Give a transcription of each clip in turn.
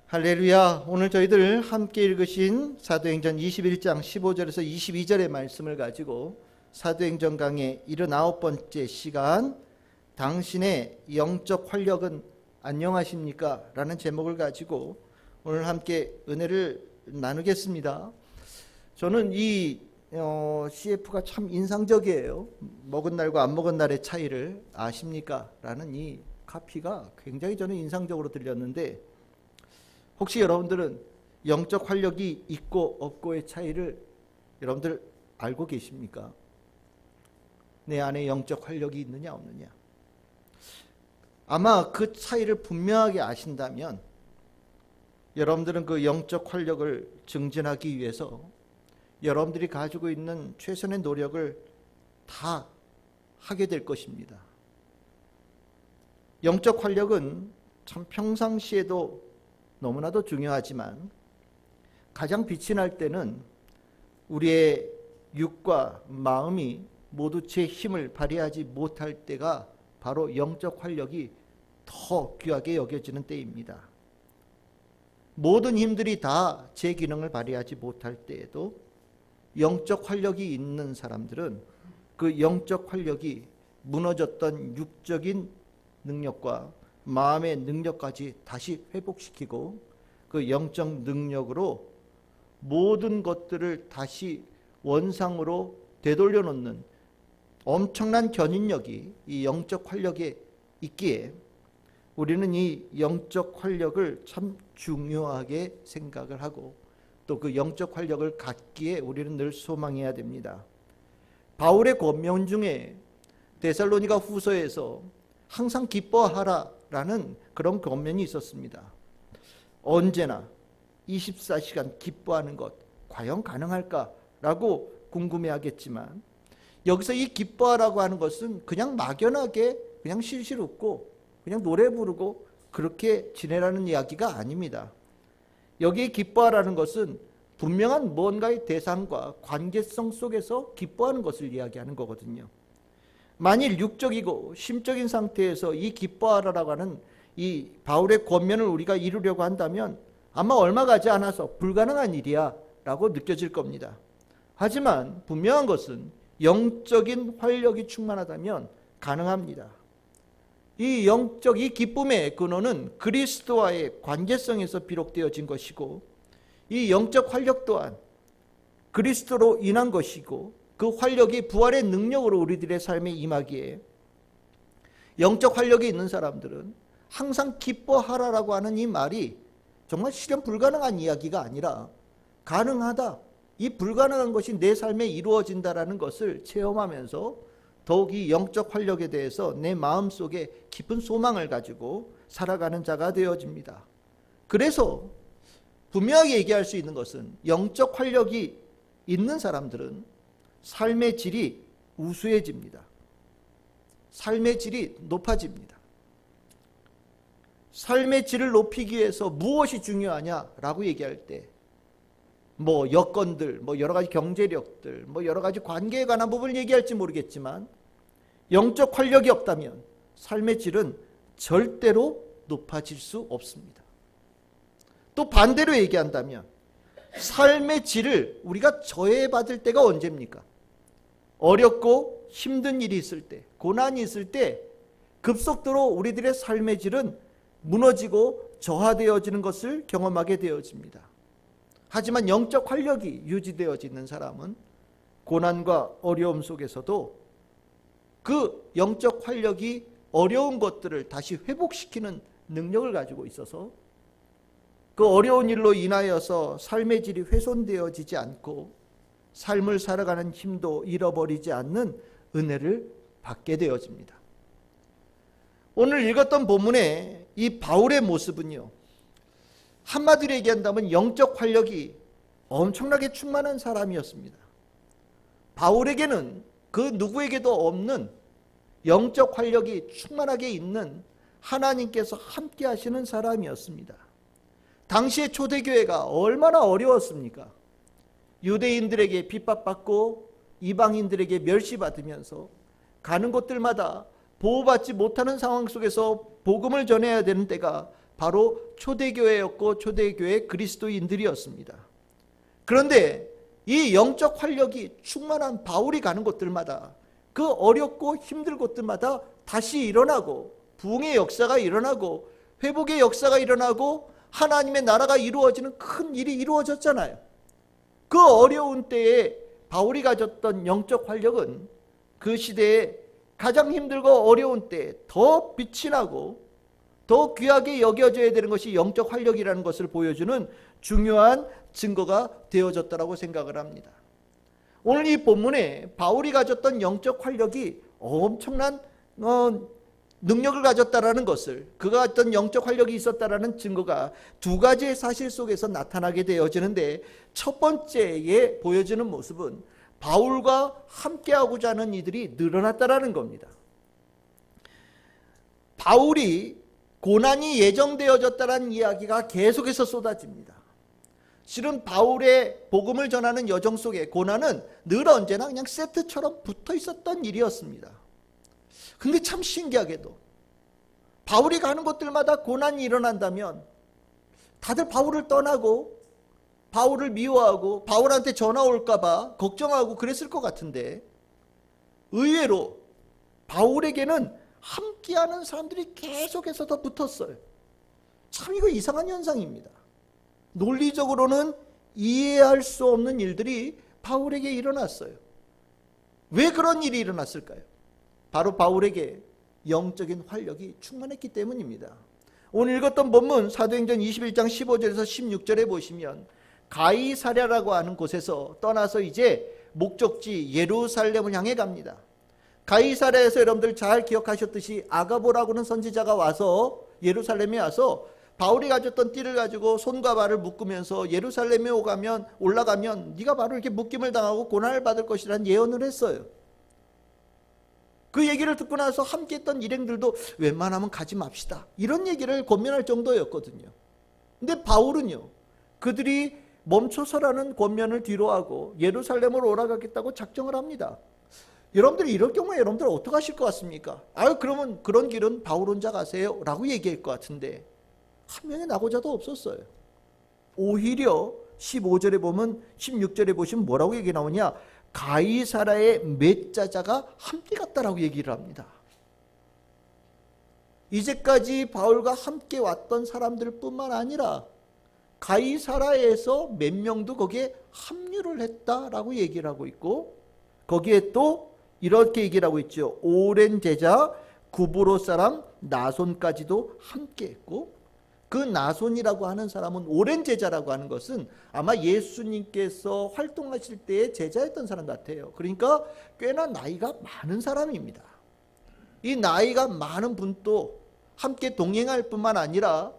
할렐루야. 오늘 저희들 함께 읽으신 사도행전 21장 15절에서 22절의 말씀을 가지고 사도행전 강의 79번째 시간, 당신의 영적 활력은 안녕하십니까? 라는 제목을 가지고 오늘 함께 은혜를 나누겠습니다. 저는 이 CF가 참 인상적이에요. 먹은 날과 안 먹은 날의 차이를 아십니까? 라는 이 카피가 굉장히 저는 인상적으로 들렸는데, 혹시 여러분들은 영적 활력이 있고 없고의 차이를 여러분들 알고 계십니까? 내 안에 영적 활력이 있느냐 없느냐. 아마 그 차이를 분명하게 아신다면 여러분들은 그 영적 활력을 증진하기 위해서 여러분들이 가지고 있는 최선의 노력을 다 하게 될 것입니다. 영적 활력은 참 평상시에도 너무나도 중요하지만 가장 빛이 날 때는 우리의 육과 마음이 모두 제 힘을 발휘하지 못할 때가 바로 영적 활력이 더 귀하게 여겨지는 때입니다. 모든 힘들이 다 제 기능을 발휘하지 못할 때에도 영적 활력이 있는 사람들은 그 영적 활력이 무너졌던 육적인 능력과 마음의 능력까지 다시 회복시키고 그 영적 능력으로 모든 것들을 다시 원상으로 되돌려 놓는 엄청난 견인력이 이 영적 활력에 있기에 우리는 이 영적 활력을 참 중요하게 생각을 하고 또 그 영적 활력을 갖기에 우리는 늘 소망해야 됩니다. 바울의 권면 중에 데살로니가 후서에서 항상 기뻐하라 라는 그런 권면이 있었습니다. 언제나 24시간 기뻐하는 것 과연 가능할까라고 궁금해하겠지만, 여기서 이 기뻐하라고 하는 것은 그냥 막연하게 그냥 실실 웃고 그냥 노래 부르고 그렇게 지내라는 이야기가 아닙니다. 여기에 기뻐하라는 것은 분명한 뭔가의 대상과 관계성 속에서 기뻐하는 것을 이야기하는 거거든요. 만일 육적이고 심적인 상태에서 이 기뻐하라고 하는 이 바울의 권면을 우리가 이루려고 한다면 아마 얼마 가지 않아서 불가능한 일이야 라고 느껴질 겁니다. 하지만 분명한 것은 영적인 활력이 충만하다면 가능합니다. 이 영적 이 기쁨의 근원은 그리스도와의 관계성에서 비롯되어진 것이고, 이 영적 활력 또한 그리스도로 인한 것이고, 그 활력이 부활의 능력으로 우리들의 삶에 임하기에 영적 활력이 있는 사람들은 항상 기뻐하라라고 하는 이 말이 정말 실현 불가능한 이야기가 아니라 가능하다, 이 불가능한 것이 내 삶에 이루어진다라는 것을 체험하면서 더욱 이 영적 활력에 대해서 내 마음속에 깊은 소망을 가지고 살아가는 자가 되어집니다. 그래서 분명하게 얘기할 수 있는 것은 영적 활력이 있는 사람들은 삶의 질이 우수해집니다. 삶의 질이 높아집니다. 삶의 질을 높이기 위해서 무엇이 중요하냐라고 얘기할 때 여건들, 여러 가지 경제력들, 여러 가지 관계에 관한 부분을 얘기할지 모르겠지만, 영적 활력이 없다면 삶의 질은 절대로 높아질 수 없습니다. 또 반대로 얘기한다면 삶의 질을 우리가 저해받을 때가 언제입니까? 어렵고 힘든 일이 있을 때, 고난이 있을 때 급속도로 우리들의 삶의 질은 무너지고 저하되어지는 것을 경험하게 되어집니다. 하지만 영적 활력이 유지되어지는 사람은 고난과 어려움 속에서도 그 영적 활력이 어려운 것들을 다시 회복시키는 능력을 가지고 있어서 그 어려운 일로 인하여서 삶의 질이 훼손되어지지 않고 삶을 살아가는 힘도 잃어버리지 않는 은혜를 받게 되어집니다. 오늘 읽었던 본문의 이 바울의 모습은요, 한마디로 얘기한다면 영적 활력이 엄청나게 충만한 사람이었습니다. 바울에게는 그 누구에게도 없는 영적 활력이 충만하게 있는 하나님께서 함께 하시는 사람이었습니다. 당시의 초대교회가 얼마나 어려웠습니까? 유대인들에게 핍박받고 이방인들에게 멸시받으면서 가는 곳들마다 보호받지 못하는 상황 속에서 복음을 전해야 되는 때가 바로 초대교회였고 초대교회 그리스도인들이었습니다. 그런데 이 영적 활력이 충만한 바울이 가는 곳들마다 그 어렵고 힘들 곳들마다 다시 일어나고 부흥의 역사가 일어나고 회복의 역사가 일어나고 하나님의 나라가 이루어지는 큰 일이 이루어졌잖아요. 그 어려운 때에 바울이 가졌던 영적 활력은 그 시대에 가장 힘들고 어려운 때에 더 빛이 나고 더 귀하게 여겨져야 되는 것이 영적 활력이라는 것을 보여주는 중요한 증거가 되어졌다고 생각을 합니다. 오늘 이 본문에 바울이 가졌던 영적 활력이 엄청난 능력을 가졌다라는 것을, 그가 어떤 영적 활력이 있었다라는 증거가 두 가지의 사실 속에서 나타나게 되어지는데, 첫 번째에 보여지는 모습은 바울과 함께하고자 하는 이들이 늘어났다라는 겁니다. 바울이 고난이 예정되어졌다라는 이야기가 계속해서 쏟아집니다. 실은 바울의 복음을 전하는 여정 속에 고난은 늘 언제나 그냥 세트처럼 붙어 있었던 일이었습니다. 근데 참 신기하게도 바울이 가는 곳들마다 고난이 일어난다면 다들 바울을 떠나고 바울을 미워하고 바울한테 전화 올까봐 걱정하고 그랬을 것 같은데, 의외로 바울에게는 함께하는 사람들이 계속해서 더 붙었어요. 참 이거 이상한 현상입니다. 논리적으로는 이해할 수 없는 일들이 바울에게 일어났어요. 왜 그런 일이 일어났을까요? 바로 바울에게 영적인 활력이 충만했기 때문입니다. 오늘 읽었던 본문 사도행전 21장 15절에서 16절에 보시면 가이사랴라고 하는 곳에서 떠나서 이제 목적지 예루살렘을 향해 갑니다. 가이사랴에서 여러분들 잘 기억하셨듯이 아가보라고 하는 선지자가 와서 예루살렘에 와서 바울이 가졌던 띠를 가지고 손과 발을 묶으면서 예루살렘에 올라가면 네가 바로 이렇게 묶임을 당하고 고난을 받을 것이라는 예언을 했어요. 그 얘기를 듣고 나서 함께했던 일행들도 웬만하면 가지 맙시다, 이런 얘기를 권면할 정도였거든요. 근데 바울은요, 그들이 멈춰서라는 권면을 뒤로하고 예루살렘으로 올라가겠다고 작정을 합니다. 여러분들이 이럴 경우에 여러분들 어떻게 하실 것 같습니까? 그러면 그런 길은 바울 혼자 가세요 라고 얘기할 것 같은데 한 명의 낙오자도 없었어요. 오히려 15절에 보면 16절에 보시면 뭐라고 얘기 나오냐, 가이사랴의 맺자자가 함께 갔다라고 얘기를 합니다. 이제까지 바울과 함께 왔던 사람들 뿐만 아니라 가이사랴에서 몇 명도 거기에 합류를 했다라고 얘기를 하고 있고, 거기에 또 이렇게 얘기를 하고 있죠. 오랜 제자 구브로 사람 나손까지도 함께 했고, 그 나손이라고 하는 사람은 오랜 제자라고 하는 것은 아마 예수님께서 활동하실 때의 제자였던 사람 같아요. 그러니까 꽤나 나이가 많은 사람입니다. 이 나이가 많은 분도 함께 동행할 뿐만 아니라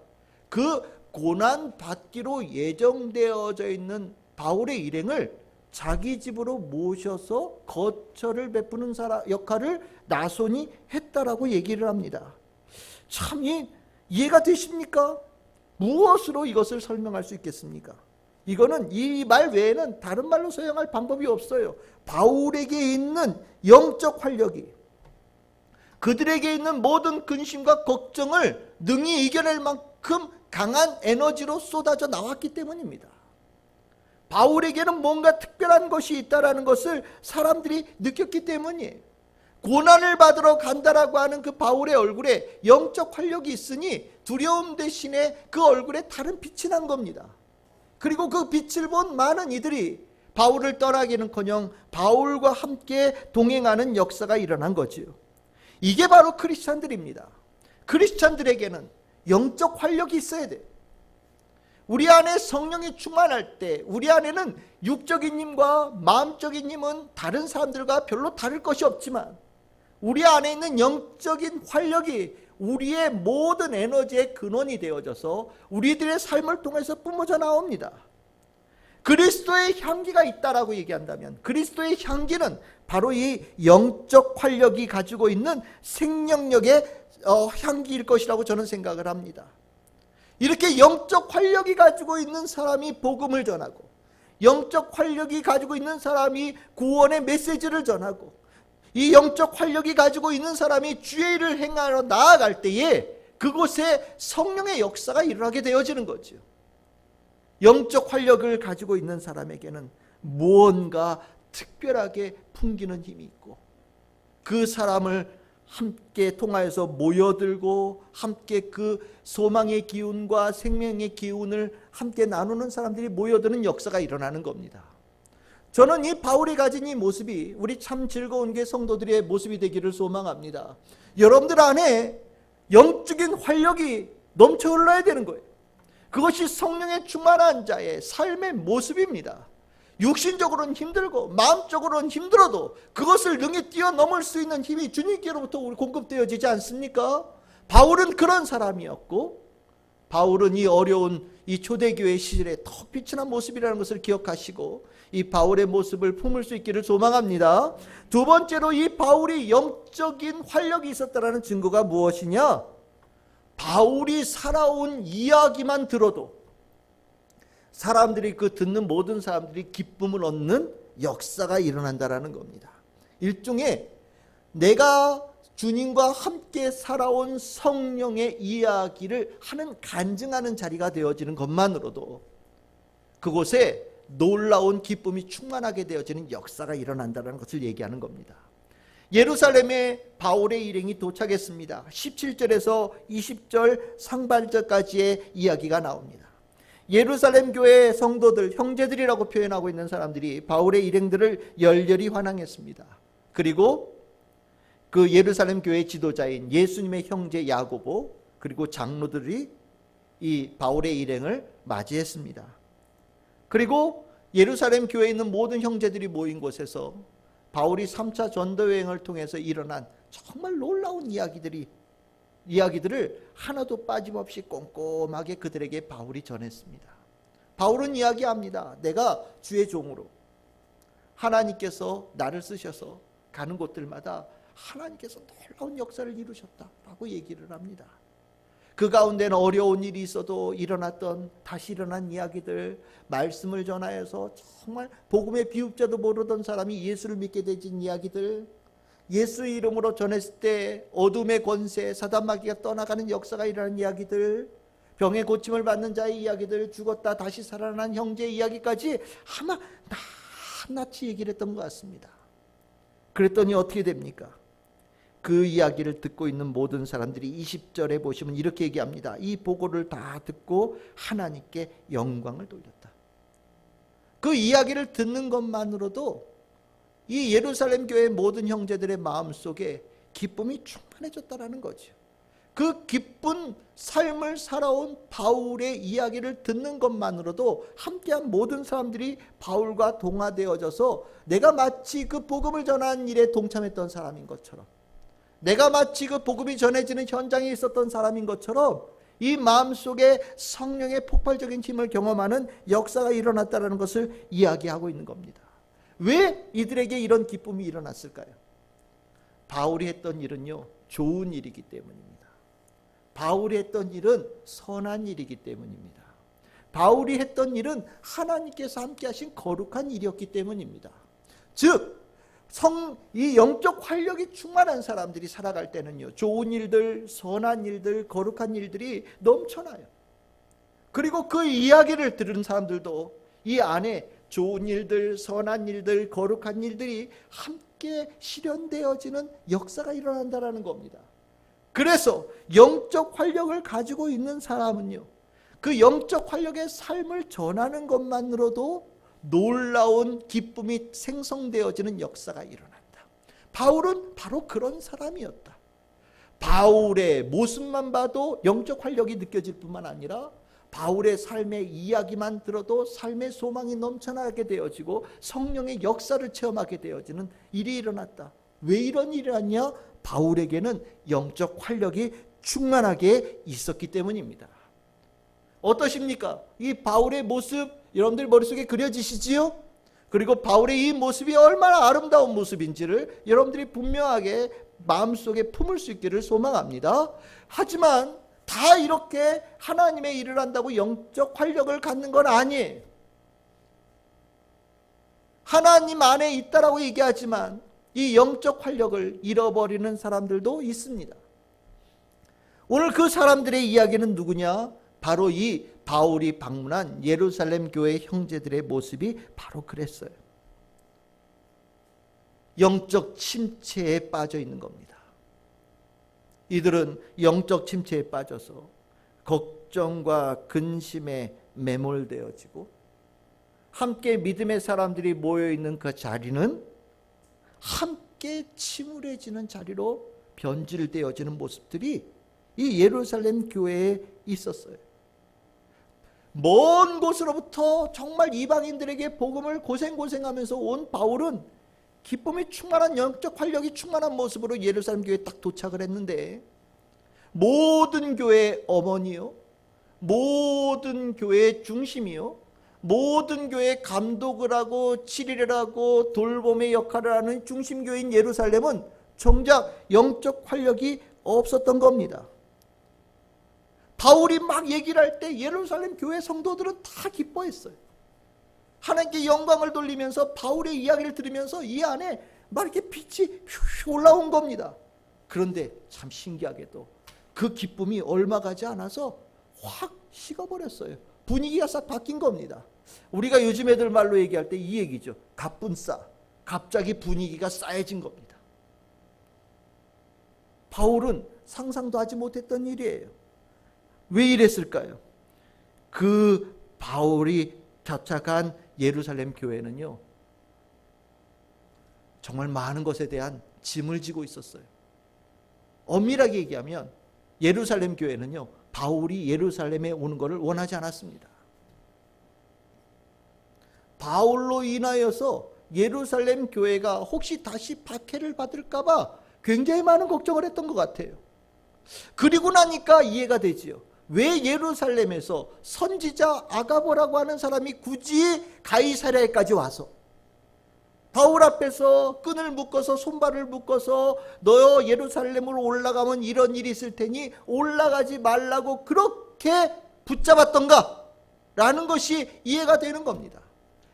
그 고난 받기로 예정되어져 있는 바울의 일행을 자기 집으로 모셔서 거처를 베푸는 역할을 나손이 했다라고 얘기를 합니다. 참 이해가 되십니까? 무엇으로 이것을 설명할 수 있겠습니까? 이거는 이 말 외에는 다른 말로 설명할 방법이 없어요. 바울에게 있는 영적 활력이 그들에게 있는 모든 근심과 걱정을 능히 이겨낼 만큼 강한 에너지로 쏟아져 나왔기 때문입니다. 바울에게는 뭔가 특별한 것이 있다는 것을 사람들이 느꼈기 때문이에요. 고난을 받으러 간다라고 하는 그 바울의 얼굴에 영적 활력이 있으니 두려움 대신에 그 얼굴에 다른 빛이 난 겁니다. 그리고 그 빛을 본 많은 이들이 바울을 떠나기는커녕 바울과 함께 동행하는 역사가 일어난 거지요. 이게 바로 크리스찬들입니다. 크리스찬들에게는 영적 활력이 있어야 돼요. 우리 안에 성령이 충만할 때 우리 안에는 육적인 힘과 마음적인 힘은 다른 사람들과 별로 다를 것이 없지만 우리 안에 있는 영적인 활력이 우리의 모든 에너지의 근원이 되어져서 우리들의 삶을 통해서 뿜어져 나옵니다. 그리스도의 향기가 있다라고 얘기한다면 그리스도의 향기는 바로 이 영적 활력이 가지고 있는 생명력의 향기일 것이라고 저는 생각을 합니다. 이렇게 영적 활력이 가지고 있는 사람이 복음을 전하고 영적 활력이 가지고 있는 사람이 구원의 메시지를 전하고 이 영적 활력이 가지고 있는 사람이 주의 일을 행하러 나아갈 때에 그곳에 성령의 역사가 일어나게 되어지는 거죠. 영적 활력을 가지고 있는 사람에게는 무언가 특별하게 풍기는 힘이 있고, 그 사람을 함께 통하여서 모여들고 함께 그 소망의 기운과 생명의 기운을 함께 나누는 사람들이 모여드는 역사가 일어나는 겁니다. 저는 이 바울이 가진 이 모습이 우리 참 즐거운 게 성도들의 모습이 되기를 소망합니다. 여러분들 안에 영적인 활력이 넘쳐 흘러야 되는 거예요. 그것이 성령의 충만한 자의 삶의 모습입니다. 육신적으로는 힘들고 마음적으로는 힘들어도 그것을 능히 뛰어넘을 수 있는 힘이 주님께로부터 우리 공급되어지지 않습니까? 바울은 그런 사람이었고, 바울은 이 어려운 이 초대교회 시절에 더 빛이 난 모습이라는 것을 기억하시고 이 바울의 모습을 품을 수 있기를 소망합니다. 두 번째로 이 바울이 영적인 활력이 있었다는 증거가 무엇이냐? 바울이 살아온 이야기만 들어도 사람들이, 그 듣는 모든 사람들이 기쁨을 얻는 역사가 일어난다라는 겁니다. 일종의 내가 주님과 함께 살아온 성령의 이야기를 하는 간증하는 자리가 되어지는 것만으로도 그곳에 놀라운 기쁨이 충만하게 되어지는 역사가 일어난다는 것을 얘기하는 겁니다. 예루살렘에 바울의 일행이 도착했습니다. 17절에서 20절 상반절까지의 이야기가 나옵니다. 예루살렘 교회 성도들, 형제들이라고 표현하고 있는 사람들이 바울의 일행들을 열렬히 환영했습니다. 그리고 그 예루살렘 교회 지도자인 예수님의 형제 야고보, 그리고 장로들이 이 바울의 일행을 맞이했습니다. 그리고 예루살렘 교회에 있는 모든 형제들이 모인 곳에서 바울이 3차 전도 여행을 통해서 일어난 정말 놀라운 이야기들을 하나도 빠짐없이 꼼꼼하게 그들에게 바울이 전했습니다. 바울은 이야기합니다. 내가 주의 종으로 하나님께서 나를 쓰셔서 가는 곳들마다 하나님께서 놀라운 역사를 이루셨다라고 얘기를 합니다. 그 가운데는 어려운 일이 있어도 일어났던, 다시 일어난 이야기들, 말씀을 전하여서 정말 복음의 비읍자도 모르던 사람이 예수를 믿게 되진 이야기들, 예수 이름으로 전했을 때 어둠의 권세, 사단마귀가 떠나가는 역사가 일어나는 이야기들, 병의 고침을 받는 자의 이야기들, 죽었다 다시 살아난 형제의 이야기까지 아마 낱낱이 얘기를 했던 것 같습니다. 그랬더니 어떻게 됩니까? 그 이야기를 듣고 있는 모든 사람들이 20절에 보시면 이렇게 얘기합니다. 이 보고를 다 듣고 하나님께 영광을 돌렸다. 그 이야기를 듣는 것만으로도 이 예루살렘 교회 모든 형제들의 마음속에 기쁨이 충만해졌다는 거죠. 그 기쁜 삶을 살아온 바울의 이야기를 듣는 것만으로도 함께한 모든 사람들이 바울과 동화되어져서 내가 마치 그 복음을 전하는 일에 동참했던 사람인 것처럼, 내가 마치 그 복음이 전해지는 현장에 있었던 사람인 것처럼 이 마음속에 성령의 폭발적인 힘을 경험하는 역사가 일어났다는 것을 이야기하고 있는 겁니다. 왜 이들에게 이런 기쁨이 일어났을까요? 바울이 했던 일은요, 좋은 일이기 때문입니다. 바울이 했던 일은 선한 일이기 때문입니다. 바울이 했던 일은 하나님께서 함께 하신 거룩한 일이었기 때문입니다. 즉 이 영적 활력이 충만한 사람들이 살아갈 때는요, 좋은 일들, 선한 일들, 거룩한 일들이 넘쳐나요. 그리고 그 이야기를 들은 사람들도 이 안에 좋은 일들, 선한 일들, 거룩한 일들이 함께 실현되어지는 역사가 일어난다는 겁니다. 그래서 영적 활력을 가지고 있는 사람은요, 그 영적 활력의 삶을 전하는 것만으로도 놀라운 기쁨이 생성되어지는 역사가 일어난다. 바울은 바로 그런 사람이었다. 바울의 모습만 봐도 영적 활력이 느껴질 뿐만 아니라 바울의 삶의 이야기만 들어도 삶의 소망이 넘쳐나게 되어지고 성령의 역사를 체험하게 되어지는 일이 일어났다. 왜 이런 일이 일어났냐? 바울에게는 영적 활력이 충만하게 있었기 때문입니다. 어떠십니까? 이 바울의 모습 여러분들 머릿속에 그려지시지요? 그리고 바울의 이 모습이 얼마나 아름다운 모습인지를 여러분들이 분명하게 마음속에 품을 수 있기를 소망합니다. 하지만 다 이렇게 하나님의 일을 한다고 영적 활력을 갖는 건 아니에요. 하나님 안에 있다라고 얘기하지만 이 영적 활력을 잃어버리는 사람들도 있습니다. 오늘 그 사람들의 이야기는 누구냐? 바로 이 바울이 방문한 예루살렘 교회 형제들의 모습이 바로 그랬어요. 영적 침체에 빠져 있는 겁니다. 이들은 영적 침체에 빠져서 걱정과 근심에 매몰되어지고, 함께 믿음의 사람들이 모여있는 그 자리는 함께 침울해지는 자리로 변질되어지는 모습들이 이 예루살렘 교회에 있었어요. 먼 곳으로부터 정말 이방인들에게 복음을 고생하면서 온 바울은 기쁨이 충만한, 영적 활력이 충만한 모습으로 예루살렘 교회에 딱 도착을 했는데, 모든 교회의 어머니요, 모든 교회의 중심이요, 모든 교회의 감독을 하고 치리를 하고 돌봄의 역할을 하는 중심교회인 예루살렘은 정작 영적 활력이 없었던 겁니다. 바울이 막 얘기를 할 때 예루살렘 교회 성도들은 다 기뻐했어요. 하나님께 영광을 돌리면서 바울의 이야기를 들으면서 이 안에 막 이렇게 빛이 올라온 겁니다. 그런데 참 신기하게도 그 기쁨이 얼마 가지 않아서 확 식어버렸어요. 분위기가 싹 바뀐 겁니다. 우리가 요즘 애들 말로 얘기할 때 이 얘기죠. 갑분싸. 갑자기 분위기가 싸해진 겁니다. 바울은 상상도 하지 못했던 일이에요. 왜 이랬을까요? 그 바울이 도착한 예루살렘 교회는요, 정말 많은 것에 대한 짐을 지고 있었어요. 엄밀하게 얘기하면 예루살렘 교회는요, 바울이 예루살렘에 오는 것을 원하지 않았습니다. 바울로 인하여서 예루살렘 교회가 혹시 다시 박해를 받을까봐 굉장히 많은 걱정을 했던 것 같아요. 그리고 나니까 이해가 되지요. 왜 예루살렘에서 선지자 아가보라고 하는 사람이 굳이 가이사랴에까지 와서 바울 앞에서 끈을 묶어서 손발을 묶어서 너 예루살렘으로 올라가면 이런 일이 있을 테니 올라가지 말라고 그렇게 붙잡았던가? 라는 것이 이해가 되는 겁니다.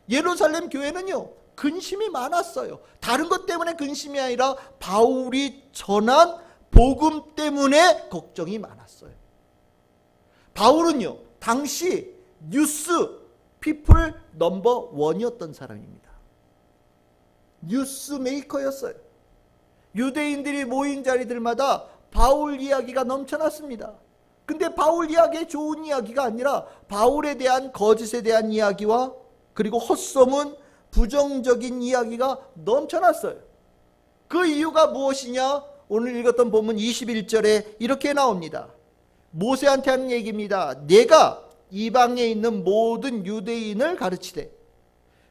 예루살렘 교회는요, 근심이 많았어요. 다른 것 때문에 근심이 아니라 바울이 전한 복음 때문에 걱정이 많았어요. 바울은요, 당시 뉴스 피플 넘버 원이었던 사람입니다. 뉴스 메이커였어요. 유대인들이 모인 자리들마다 바울 이야기가 넘쳐났습니다. 근데 바울 이야기의 좋은 이야기가 아니라 바울에 대한 거짓에 대한 이야기와 그리고 헛소문, 부정적인 이야기가 넘쳐났어요. 그 이유가 무엇이냐? 오늘 읽었던 본문 21절에 이렇게 나옵니다. 모세한테 하는 얘기입니다. 내가 이방에 있는 모든 유대인을 가르치되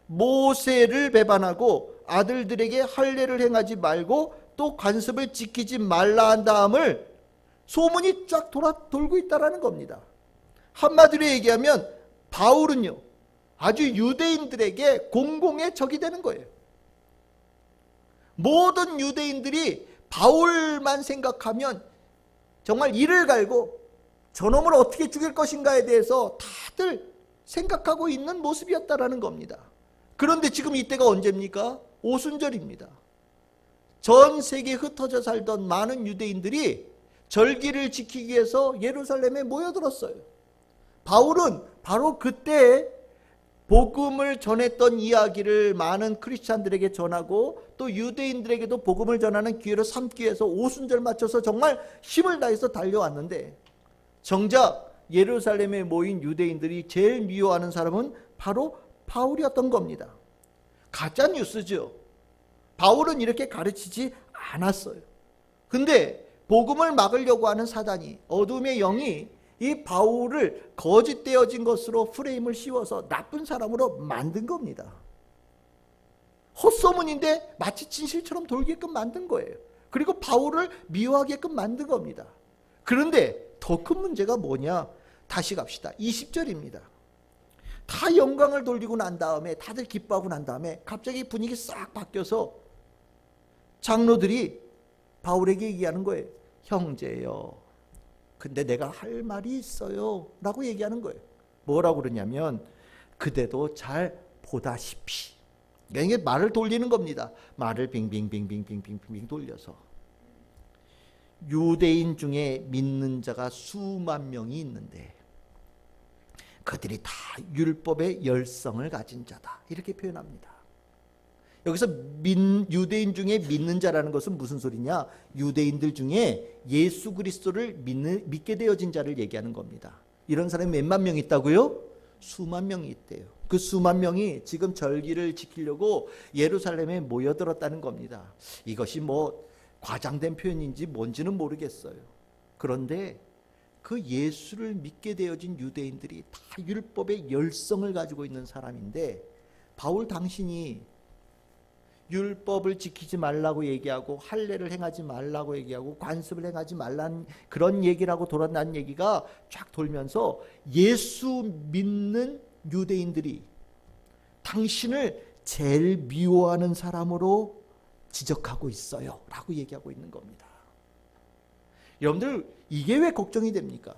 모세를 배반하고 아들들에게 할례를 행하지 말고 또 관습을 지키지 말라 한 다음을 소문이 쫙 돌고 있다는 겁니다. 한마디로 얘기하면 바울은요, 아주 유대인들에게 공공의 적이 되는 거예요. 모든 유대인들이 바울만 생각하면 정말 이를 갈고 저놈을 어떻게 죽일 것인가에 대해서 다들 생각하고 있는 모습이었다라는 겁니다. 그런데 지금 이때가 언제입니까? 오순절입니다. 전 세계에 흩어져 살던 많은 유대인들이 절기를 지키기 위해서 예루살렘에 모여들었어요. 바울은 바로 그때 복음을 전했던 이야기를 많은 크리스찬들에게 전하고 또 유대인들에게도 복음을 전하는 기회로 삼기 위해서 오순절 맞춰서 정말 힘을 다해서 달려왔는데, 정작 예루살렘에 모인 유대인들이 제일 미워하는 사람은 바로 바울이었던 겁니다. 가짜 뉴스죠. 바울은 이렇게 가르치지 않았어요. 근데 복음을 막으려고 하는 사단이, 어둠의 영이 이 바울을 거짓되어진 것으로 프레임을 씌워서 나쁜 사람으로 만든 겁니다. 헛소문인데 마치 진실처럼 돌게끔 만든 거예요. 그리고 바울을 미워하게끔 만든 겁니다. 그런데 더 큰 문제가 뭐냐? 다시 갑시다. 20절입니다. 다 영광을 돌리고 난 다음에, 다들 기뻐하고 난 다음에 갑자기 분위기 싹 바뀌어서 장로들이 바울에게 얘기하는 거예요. 형제요, 근데 내가 할 말이 있어요 라고 얘기하는 거예요. 뭐라고 그러냐면 그대도 잘 보다시피, 이게 말을 돌리는 겁니다. 말을 빙빙빙빙빙빙 돌려서 유대인 중에 믿는 자가 수만 명이 있는데 그들이 다 율법의 열성을 가진 자다, 이렇게 표현합니다. 여기서 유대인 중에 믿는 자라는 것은 무슨 소리냐? 유대인들 중에 예수 그리스도를 믿게 되어진 자를 얘기하는 겁니다. 이런 사람이 몇만 명 있다고요? 수만 명이 있대요. 그 수만 명이 지금 절기를 지키려고 예루살렘에 모여들었다는 겁니다. 이것이 뭐 과장된 표현인지 뭔지는 모르겠어요. 그런데 그 예수를 믿게 되어진 유대인들이 다 율법의 열성을 가지고 있는 사람인데, 바울 당신이 율법을 지키지 말라고 얘기하고 할례를 행하지 말라고 얘기하고 관습을 행하지 말라는 그런 얘기를 하고 돌아난 얘기가 쫙 돌면서 예수 믿는 유대인들이 당신을 제일 미워하는 사람으로 지적하고 있어요 라고 얘기하고 있는 겁니다. 여러분들, 이게 왜 걱정이 됩니까?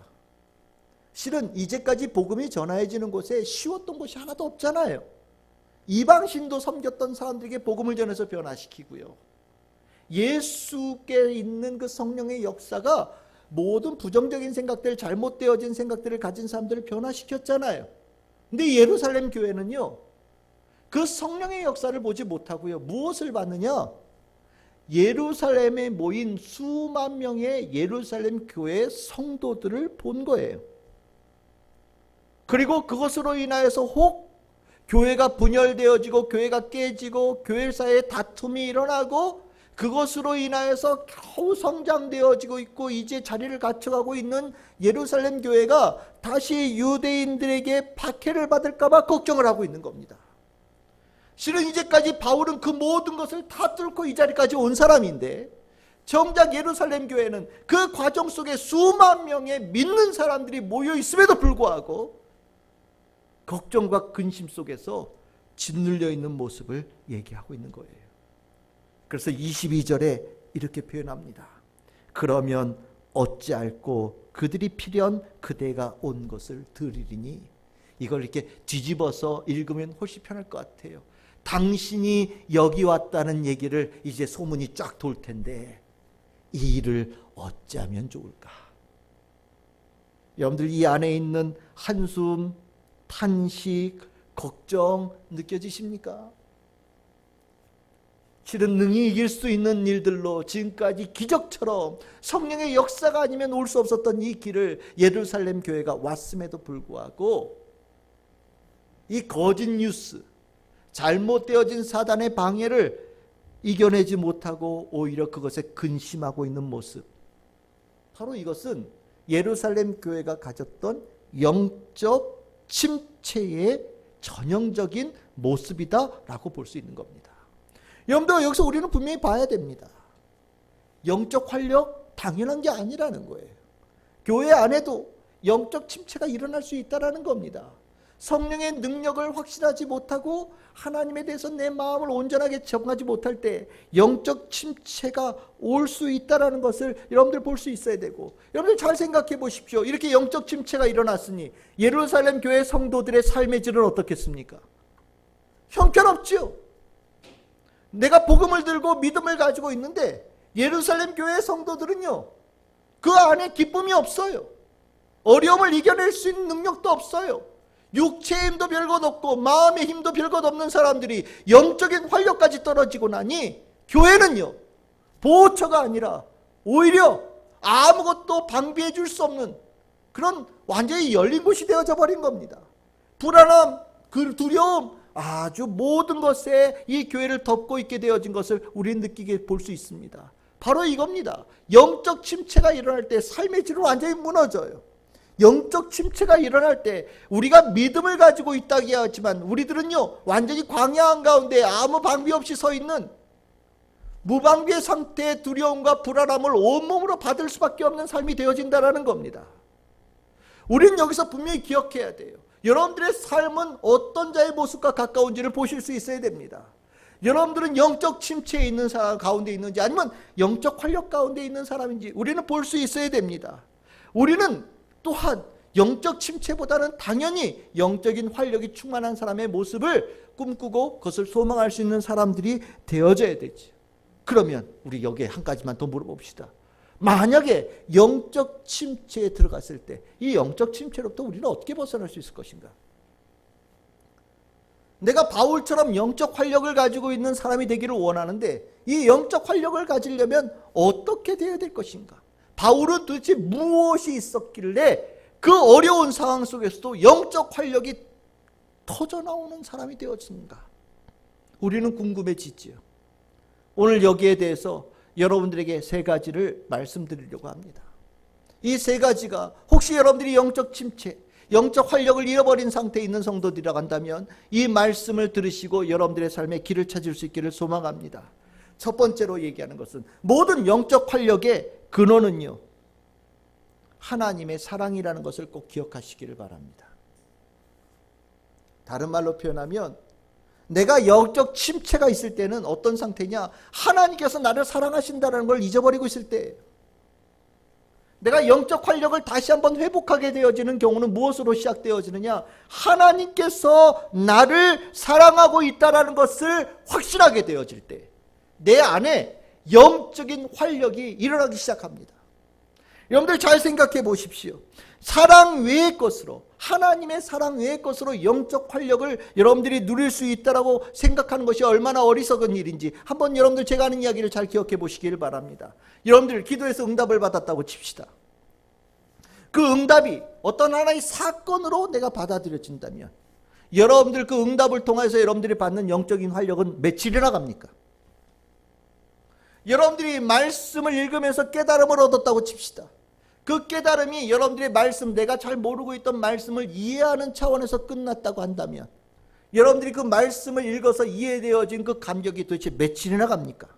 실은 이제까지 복음이 전해지는 곳에 쉬웠던 곳이 하나도 없잖아요. 이방신도 섬겼던 사람들에게 복음을 전해서 변화시키고요, 예수께 있는 그 성령의 역사가 모든 부정적인 생각들, 잘못되어진 생각들을 가진 사람들을 변화시켰잖아요. 근데 예루살렘 교회는요, 그 성령의 역사를 보지 못하고요, 무엇을 봤느냐? 예루살렘에 모인 수만 명의 예루살렘 교회 성도들을 본 거예요. 그리고 그것으로 인하여서 혹 교회가 분열되어지고 교회가 깨지고 교회 사이에 다툼이 일어나고 그것으로 인하여서 겨우 성장되어지고 있고 이제 자리를 갖춰가고 있는 예루살렘 교회가 다시 유대인들에게 박해를 받을까 봐 걱정을 하고 있는 겁니다. 실은 이제까지 바울은 그 모든 것을 다 뚫고 이 자리까지 온 사람인데, 정작 예루살렘 교회는 그 과정 속에 수만 명의 믿는 사람들이 모여 있음에도 불구하고 걱정과 근심 속에서 짓눌려 있는 모습을 얘기하고 있는 거예요. 그래서 22절에 이렇게 표현합니다. 그러면 어찌할꼬 그들이 필연 그대가 온 것을 들으리니. 이걸 이렇게 뒤집어서 읽으면 훨씬 편할 것 같아요. 당신이 여기 왔다는 얘기를 이제 소문이 쫙 돌 텐데 이 일을 어찌하면 좋을까? 여러분들, 이 안에 있는 한숨, 탄식, 걱정 느껴지십니까? 실은 능히 이길 수 있는 일들로 지금까지 기적처럼 성령의 역사가 아니면 올 수 없었던 이 길을 예루살렘 교회가 왔음에도 불구하고 이 거짓 뉴스, 잘못되어진 사단의 방해를 이겨내지 못하고 오히려 그것에 근심하고 있는 모습, 바로 이것은 예루살렘 교회가 가졌던 영적 침체의 전형적인 모습이다라고 볼 수 있는 겁니다. 여러분들, 여기서 우리는 분명히 봐야 됩니다. 영적 활력 당연한 게 아니라는 거예요. 교회 안에도 영적 침체가 일어날 수 있다는 겁니다. 성령의 능력을 확신하지 못하고 하나님에 대해서 내 마음을 온전하게 정하지 못할 때 영적 침체가 올 수 있다는 것을 여러분들 볼 수 있어야 되고, 여러분들 잘 생각해 보십시오. 이렇게 영적 침체가 일어났으니 예루살렘 교회 성도들의 삶의 질은 어떻겠습니까? 형편없죠. 내가 복음을 들고 믿음을 가지고 있는데 예루살렘 교회 성도들은요, 그 안에 기쁨이 없어요. 어려움을 이겨낼 수 있는 능력도 없어요. 육체의 힘도 별것 없고 마음의 힘도 별것 없는 사람들이 영적인 활력까지 떨어지고 나니 교회는요, 보호처가 아니라 오히려 아무것도 방비해 줄 수 없는 그런 완전히 열린 곳이 되어져 버린 겁니다. 불안함, 그 두려움, 아주 모든 것에 이 교회를 덮고 있게 되어진 것을 우리는 느끼게 볼 수 있습니다. 바로 이겁니다. 영적 침체가 일어날 때 삶의 질은 완전히 무너져요. 영적 침체가 일어날 때 우리가 믿음을 가지고 있다기 하지만 우리들은요, 완전히 광야 한가운데 아무 방비 없이 서 있는 무방비의 상태의 두려움과 불안함을 온몸으로 받을 수밖에 없는 삶이 되어진다는 겁니다. 우리는 여기서 분명히 기억해야 돼요. 여러분들의 삶은 어떤 자의 모습과 가까운지를 보실 수 있어야 됩니다. 여러분들은 영적 침체에 있는 사람 가운데 있는지 아니면 영적 활력 가운데 있는 사람인지 우리는 볼 수 있어야 됩니다. 우리는 또한 영적 침체보다는 당연히 영적인 활력이 충만한 사람의 모습을 꿈꾸고 그것을 소망할 수 있는 사람들이 되어져야 되죠. 그러면 우리 여기에 한 가지만 더 물어봅시다. 만약에 영적 침체에 들어갔을 때 이 영적 침체로부터 우리는 어떻게 벗어날 수 있을 것인가? 내가 바울처럼 영적 활력을 가지고 있는 사람이 되기를 원하는데 이 영적 활력을 가지려면 어떻게 되어야 될 것인가? 바울은 도대체 무엇이 있었길래 그 어려운 상황 속에서도 영적 활력이 터져나오는 사람이 되었는가? 우리는 궁금해지지요. 오늘 여기에 대해서 여러분들에게 세 가지를 말씀드리려고 합니다. 이 세 가지가 혹시 여러분들이 영적 침체, 영적 활력을 잃어버린 상태에 있는 성도들이라고 한다면 이 말씀을 들으시고 여러분들의 삶에 길을 찾을 수 있기를 소망합니다. 첫 번째로 얘기하는 것은 모든 영적 활력의 근원은요, 하나님의 사랑이라는 것을 꼭 기억하시기를 바랍니다. 다른 말로 표현하면 내가 영적 침체가 있을 때는 어떤 상태냐? 하나님께서 나를 사랑하신다는 걸 잊어버리고 있을 때예요. 내가 영적 활력을 다시 한번 회복하게 되어지는 경우는 무엇으로 시작되어지느냐? 하나님께서 나를 사랑하고 있다는 것을 확신하게 되어질 때 내 안에 영적인 활력이 일어나기 시작합니다. 여러분들 잘 생각해 보십시오. 사랑 외의 것으로, 하나님의 사랑 외의 것으로 영적 활력을 여러분들이 누릴 수 있다고 생각하는 것이 얼마나 어리석은 일인지 한번 여러분들 제가 하는 이야기를 잘 기억해 보시기를 바랍니다. 여러분들 기도해서 응답을 받았다고 칩시다. 그 응답이 어떤 하나의 사건으로 내가 받아들여진다면 여러분들 그 응답을 통해서 여러분들이 받는 영적인 활력은 며칠이나 갑니까? 여러분들이 말씀을 읽으면서 깨달음을 얻었다고 칩시다. 그 깨달음이 여러분들의 말씀, 내가 잘 모르고 있던 말씀을 이해하는 차원에서 끝났다고 한다면 여러분들이 그 말씀을 읽어서 이해되어진 그 감격이 도대체 며칠이나 갑니까?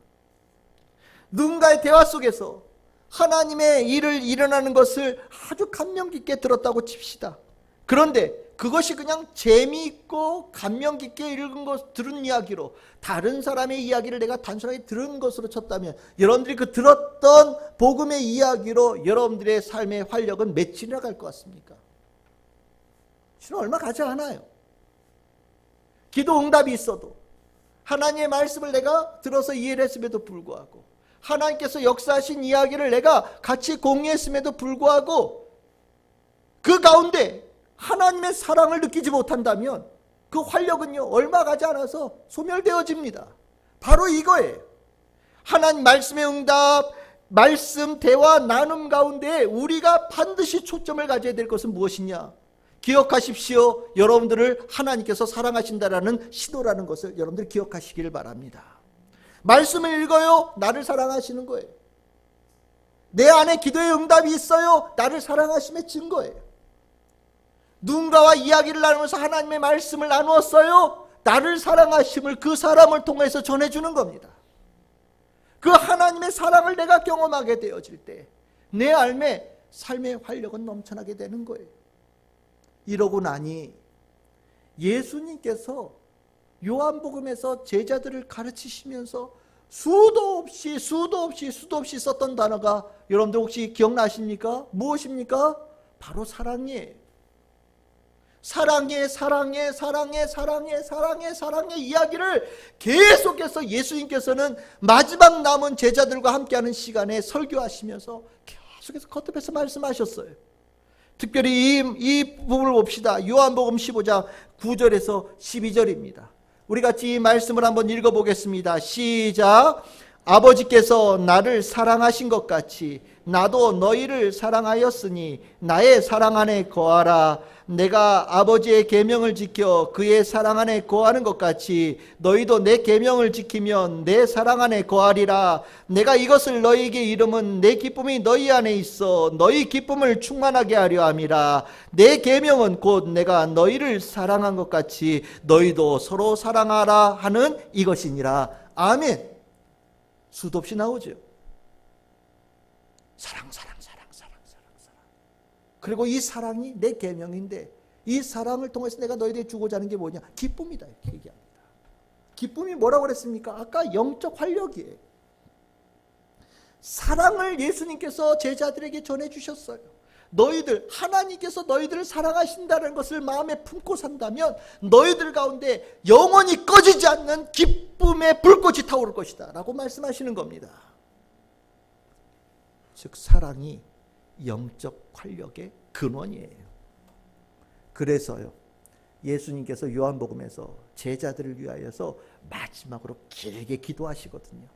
누군가의 대화 속에서 하나님의 일을 일어나는 것을 아주 감명 깊게 들었다고 칩시다. 그런데 그것이 그냥 재미있고 감명 깊게 들은 이야기로 다른 사람의 이야기를 내가 단순하게 들은 것으로 쳤다면 여러분들이 그 들었던 복음의 이야기로 여러분들의 삶의 활력은 며칠이나 갈 것 같습니까? 실은 얼마 가지 않아요. 기도 응답이 있어도 하나님의 말씀을 내가 들어서 이해를 했음에도 불구하고 하나님께서 역사하신 이야기를 내가 같이 공유했음에도 불구하고 그 가운데 하나님의 사랑을 느끼지 못한다면 그 활력은요 얼마 가지 않아서 소멸되어집니다. 바로 이거예요. 하나님 말씀의 응답, 말씀, 대화, 나눔 가운데 우리가 반드시 초점을 가져야 될 것은 무엇이냐? 기억하십시오. 여러분들을 하나님께서 사랑하신다라는 신호라는 것을 여러분들 기억하시기를 바랍니다. 말씀을 읽어요. 나를 사랑하시는 거예요. 내 안에 기도의 응답이 있어요. 나를 사랑하심의 증거예요. 누군가와 이야기를 나누면서 하나님의 말씀을 나누었어요. 나를 사랑하심을 그 사람을 통해서 전해주는 겁니다. 그 하나님의 사랑을 내가 경험하게 되어질 때 내 삶의 활력은 넘쳐나게 되는 거예요. 이러고 나니 예수님께서 요한복음에서 제자들을 가르치시면서 수도 없이 썼던 단어가 여러분들 혹시 기억나십니까? 무엇입니까? 바로 사랑이에요. 사랑해 이야기를 계속해서 예수님께서는 마지막 남은 제자들과 함께하는 시간에 설교하시면서 계속해서 거듭해서 말씀하셨어요. 특별히 이 부분을 봅시다. 요한복음 15장 9절에서 12절입니다. 우리 같이 이 말씀을 한번 읽어보겠습니다. 시작. 아버지께서 나를 사랑하신 것 같이 나도 너희를 사랑하였으니 나의 사랑 안에 거하라. 내가 아버지의 계명을 지켜 그의 사랑 안에 거하는 것 같이 너희도 내 계명을 지키면 내 사랑 안에 거하리라. 내가 이것을 너희에게 이름은 내 기쁨이 너희 안에 있어 너희 기쁨을 충만하게 하려 함이라. 내 계명은 곧 내가 너희를 사랑한 것 같이 너희도 서로 사랑하라 하는 이것이니라. 아멘. 수도 없이 나오죠. 사랑. 그리고 이 사랑이 내 계명인데 이 사랑을 통해서 내가 너희에게 주고자 하는 게 뭐냐? 기쁨이다 이렇게 얘기합니다. 기쁨이 뭐라고 그랬습니까? 아까 영적 활력이에요. 사랑을 예수님께서 제자들에게 전해주셨어요. 하나님께서 너희들을 사랑하신다는 것을 마음에 품고 산다면 너희들 가운데 영원히 꺼지지 않는 기쁨의 불꽃이 타오를 것이다 라고 말씀하시는 겁니다. 즉 사랑이 영적 활력의 근원이에요. 그래서요, 예수님께서 요한복음에서 제자들을 위하여서 마지막으로 길게 기도하시거든요.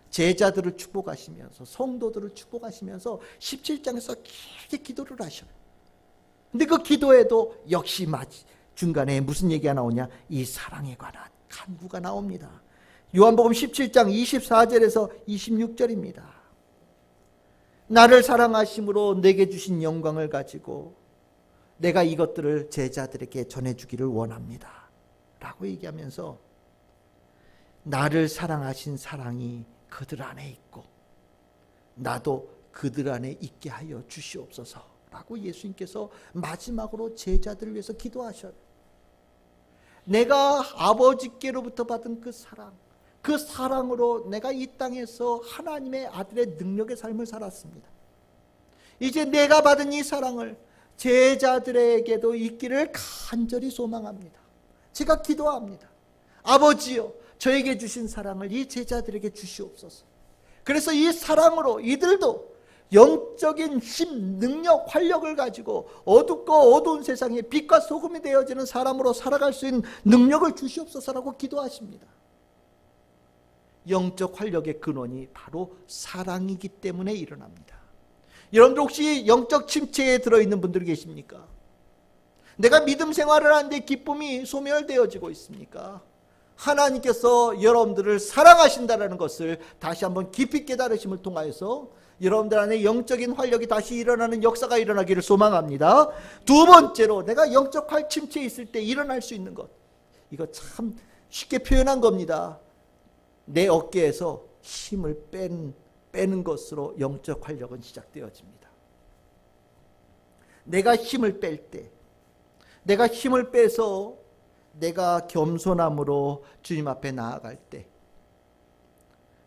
제자들을 축복하시면서, 성도들을 축복하시면서 17장에서 길게 기도를 하셔요. 근데 그 기도에도 역시 중간에 무슨 얘기가 나오냐? 이 사랑에 관한 간구가 나옵니다. 요한복음 17장 24절에서 26절입니다. 나를 사랑하심으로 내게 주신 영광을 가지고 내가 이것들을 제자들에게 전해주기를 원합니다 라고 얘기하면서 나를 사랑하신 사랑이 그들 안에 있고 나도 그들 안에 있게 하여 주시옵소서 라고 예수님께서 마지막으로 제자들을 위해서 기도하셔요. 내가 아버지께로부터 받은 그 사랑으로 내가 이 땅에서 하나님의 아들의 능력의 삶을 살았습니다. 이제 내가 받은 이 사랑을 제자들에게도 있기를 간절히 소망합니다. 제가 기도합니다. 아버지요, 저에게 주신 사랑을 이 제자들에게 주시옵소서. 그래서 이 사랑으로 이들도 영적인 힘, 능력, 활력을 가지고 어둡고 어두운 세상에 빛과 소금이 되어지는 사람으로 살아갈 수 있는 능력을 주시옵소서라고 기도하십니다. 영적 활력의 근원이 바로 사랑이기 때문에 일어납니다. 여러분들 혹시 영적 침체에 들어있는 분들이 계십니까? 내가 믿음 생활을 하는데 기쁨이 소멸되어지고 있습니까? 하나님께서 여러분들을 사랑하신다는 것을 다시 한번 깊이 깨달으심을 통하여서 여러분들 안에 영적인 활력이 다시 일어나는 역사가 일어나기를 소망합니다. 두 번째로 내가 영적 침체에 있을 때 일어날 수 있는 것, 이거 참 쉽게 표현한 겁니다. 내 어깨에서 힘을 빼는 것으로 영적 활력은 시작되어집니다. 내가 힘을 뺄 때, 내가 힘을 빼서 내가 겸손함으로 주님 앞에 나아갈 때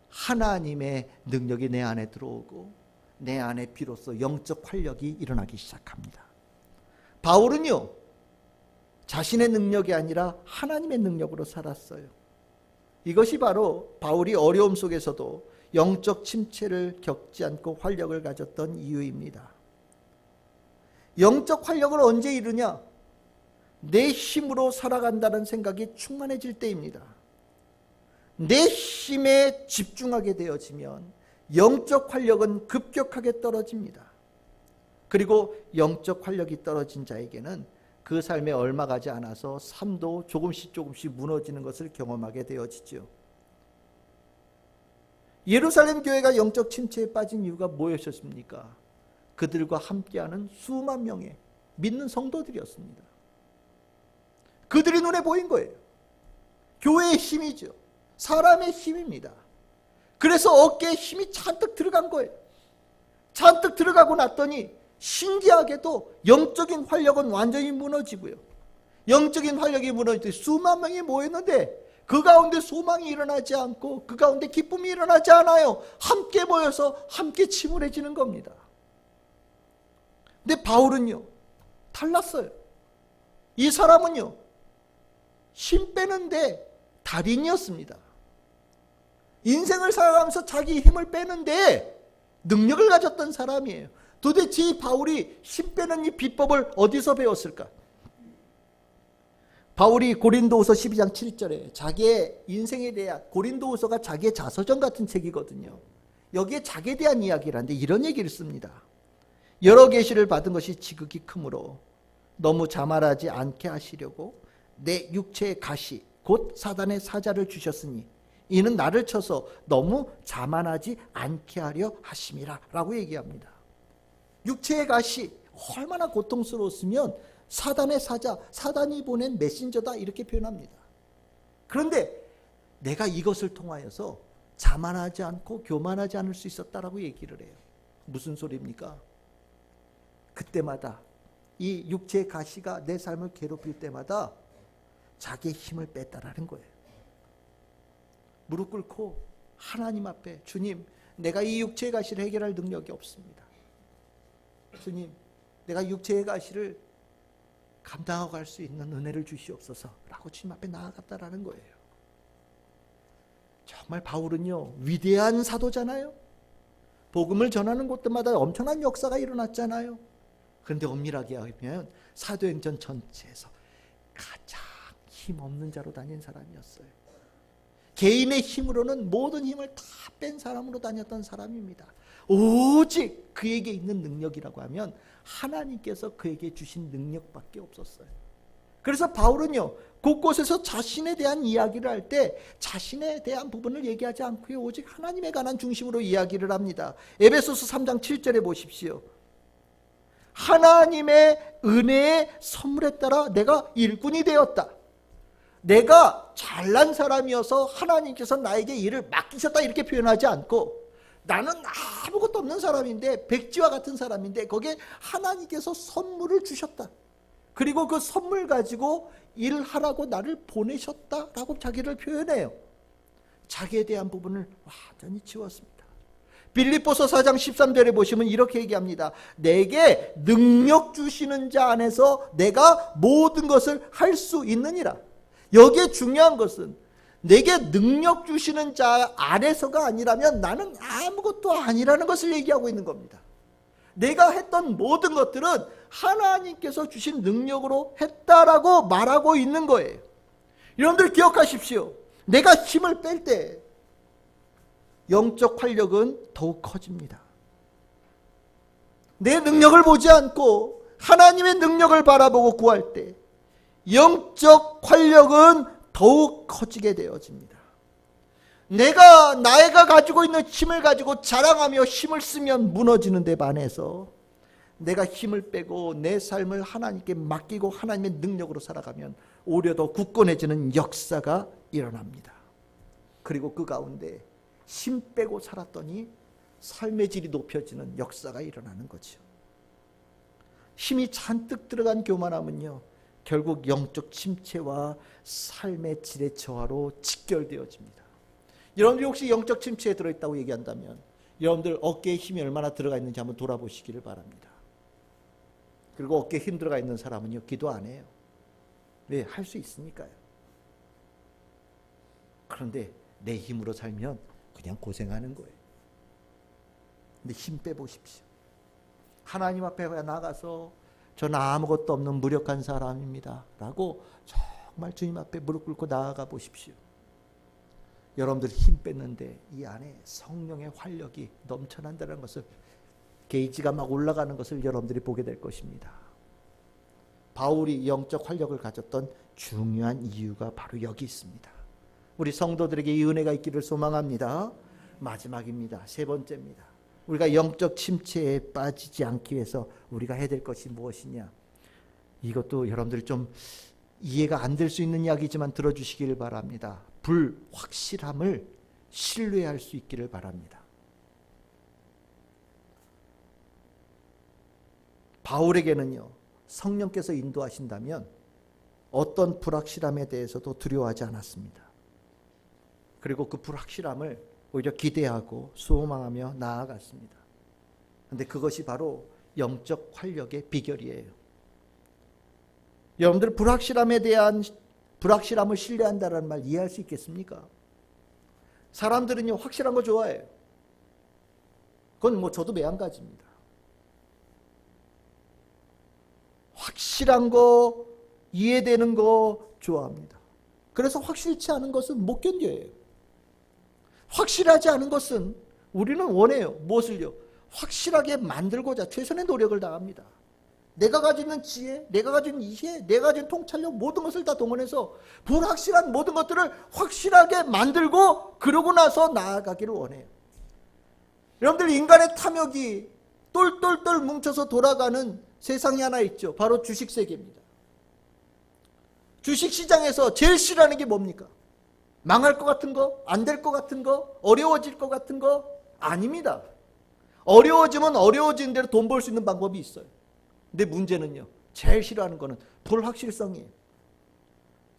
하나님의 능력이 내 안에 들어오고 내 안에 비로소 영적 활력이 일어나기 시작합니다. 바울은요, 자신의 능력이 아니라 하나님의 능력으로 살았어요. 이것이 바로 바울이 어려움 속에서도 영적 침체를 겪지 않고 활력을 가졌던 이유입니다. 영적 활력을 언제 이루냐? 내 힘으로 살아간다는 생각이 충만해질 때입니다. 내 힘에 집중하게 되어지면 영적 활력은 급격하게 떨어집니다. 그리고 영적 활력이 떨어진 자에게는 그 삶에 얼마 가지 않아서 삶도 조금씩 무너지는 것을 경험하게 되어지죠. 예루살렘 교회가 영적 침체에 빠진 이유가 무엇이었습니까? 그들과 함께하는 수만 명의 믿는 성도들이었습니다. 그들이 눈에 보인 거예요. 교회의 힘이죠. 사람의 힘입니다. 그래서 어깨에 힘이 잔뜩 들어간 거예요. 잔뜩 들어가고 났더니 신기하게도 영적인 활력은 완전히 무너지고요. 영적인 활력이 무너질 때 수만 명이 모였는데 그 가운데 소망이 일어나지 않고 그 가운데 기쁨이 일어나지 않아요. 함께 모여서 함께 침울해지는 겁니다. 근데 바울은요, 달랐어요. 이 사람은요, 힘 빼는데 달인이었습니다. 인생을 살아가면서 자기 힘을 빼는데 능력을 가졌던 사람이에요. 도대체 이 바울이 힘 빼는 이 비법을 어디서 배웠을까? 바울이 고린도후서 12장 7절에 자기의 인생에 대한, 고린도후서가 자기의 자서전 같은 책이거든요. 여기에 자기에 대한 이야기를 하는데 이런 얘기를 씁니다. 여러 계시를 받은 것이 지극히 크므로 너무 자만하지 않게 하시려고 내 육체의 가시 곧 사단의 사자를 주셨으니 이는 나를 쳐서 너무 자만하지 않게 하려 하심이라 라고 얘기합니다. 육체의 가시 얼마나 고통스러웠으면 사단의 사자, 사단이 보낸 메신저다 이렇게 표현합니다. 그런데 내가 이것을 통하여서 자만하지 않고 교만하지 않을 수 있었다라고 얘기를 해요. 무슨 소리입니까? 그때마다 이 육체의 가시가 내 삶을 괴롭힐 때마다 자기의 힘을 뺐다라는 거예요. 무릎 꿇고 하나님 앞에, 주님, 내가 이 육체의 가시를 해결할 능력이 없습니다. 주님, 내가 육체의 가시를 감당하고 갈 수 있는 은혜를 주시옵소서 라고 주님 앞에 나아갔다라는 거예요. 정말 바울은요, 위대한 사도잖아요. 복음을 전하는 곳마다 엄청난 역사가 일어났잖아요. 그런데 엄밀하게 하면 사도행전 전체에서 가장 힘없는 자로 다닌 사람이었어요. 개인의 힘으로는 모든 힘을 다 뺀 사람으로 다녔던 사람입니다. 오직 그에게 있는 능력이라고 하면 하나님께서 그에게 주신 능력밖에 없었어요. 그래서 바울은요, 곳곳에서 자신에 대한 이야기를 할 때 자신에 대한 부분을 얘기하지 않고요, 오직 하나님에 관한 중심으로 이야기를 합니다. 에베소서 3장 7절에 보십시오. 하나님의 은혜의 선물에 따라 내가 일꾼이 되었다. 내가 잘난 사람이어서 하나님께서 나에게 일을 맡기셨다 이렇게 표현하지 않고, 나는 아무것도 없는 사람인데, 백지와 같은 사람인데 거기에 하나님께서 선물을 주셨다. 그리고 그 선물 가지고 일하라고 나를 보내셨다라고 자기를 표현해요. 자기에 대한 부분을 완전히 지웠습니다. 빌립보서 4장 13절에 보시면 이렇게 얘기합니다. 내게 능력 주시는 자 안에서 내가 모든 것을 할 수 있느니라. 여기에 중요한 것은 내게 능력 주시는 자 안에서가 아니라면 나는 아무것도 아니라는 것을 얘기하고 있는 겁니다. 내가 했던 모든 것들은 하나님께서 주신 능력으로 했다라고 말하고 있는 거예요. 여러분들 기억하십시오. 내가 힘을 뺄 때 영적 활력은 더욱 커집니다. 내 능력을 보지 않고 하나님의 능력을 바라보고 구할 때 영적 활력은 더욱 커지게 되어집니다. 나가 가지고 있는 힘을 가지고 자랑하며 힘을 쓰면 무너지는 데 반해서 내가 힘을 빼고 내 삶을 하나님께 맡기고 하나님의 능력으로 살아가면 오히려 더 굳건해지는 역사가 일어납니다. 그리고 그 가운데 힘 빼고 살았더니 삶의 질이 높여지는 역사가 일어나는 거죠. 힘이 잔뜩 들어간 교만함은요, 결국 영적 침체와 삶의 질의 저하로 직결되어집니다. 여러분들이 혹시 영적 침체에 들어있다고 얘기한다면 여러분들 어깨에 힘이 얼마나 들어가 있는지 한번 돌아보시기를 바랍니다. 그리고 어깨에 힘 들어가 있는 사람은요, 기도 안 해요. 왜? 할 수 있으니까요. 그런데 내 힘으로 살면 그냥 고생하는 거예요. 근데 힘 빼보십시오. 하나님 앞에 나가서 저는 아무것도 없는 무력한 사람입니다 라고 정말 주님 앞에 무릎 꿇고 나아가 보십시오. 여러분들이 힘 뺐는데 이 안에 성령의 활력이 넘쳐난다는 것을, 게이지가 막 올라가는 것을 여러분들이 보게 될 것입니다. 바울이 영적 활력을 가졌던 중요한 이유가 바로 여기 있습니다. 우리 성도들에게 이 은혜가 있기를 소망합니다. 마지막입니다. 세 번째입니다. 우리가 영적 침체에 빠지지 않기 위해서 우리가 해야 될 것이 무엇이냐. 이것도 여러분들이 좀 이해가 안 될 수 있는 이야기지만 들어주시기를 바랍니다. 불확실함을 신뢰할 수 있기를 바랍니다. 바울에게는요, 성령께서 인도하신다면 어떤 불확실함에 대해서도 두려워하지 않았습니다. 그리고 그 불확실함을 오히려 기대하고 소망하며 나아갔습니다. 그런데 그것이 바로 영적 활력의 비결이에요. 여러분들 불확실함을 신뢰한다는 말 이해할 수 있겠습니까? 사람들은요, 확실한 거 좋아해요. 그건 저도 매한가지입니다. 확실한 거, 이해되는 거 좋아합니다. 그래서 확실치 않은 것은 못 견뎌요. 확실하지 않은 것은 우리는 원해요. 무엇을요? 확실하게 만들고자 최선의 노력을 다합니다. 내가 가지고 있는 지혜, 내가 가지고 있는 이해, 내가 가지고 있는 통찰력, 모든 것을 다 동원해서 불확실한 모든 것들을 확실하게 만들고 그러고 나서 나아가기를 원해요. 여러분들, 인간의 탐욕이 똘똘똘 뭉쳐서 돌아가는 세상이 하나 있죠. 바로 주식세계입니다. 주식시장에서 제일 싫어하는 게 뭡니까? 망할 것 같은 거? 안 될 것 같은 거? 어려워질 것 같은 거? 아닙니다. 어려워지면 어려워지는 대로 돈 벌 수 있는 방법이 있어요. 근데 문제는요, 제일 싫어하는 거는 불확실성이에요.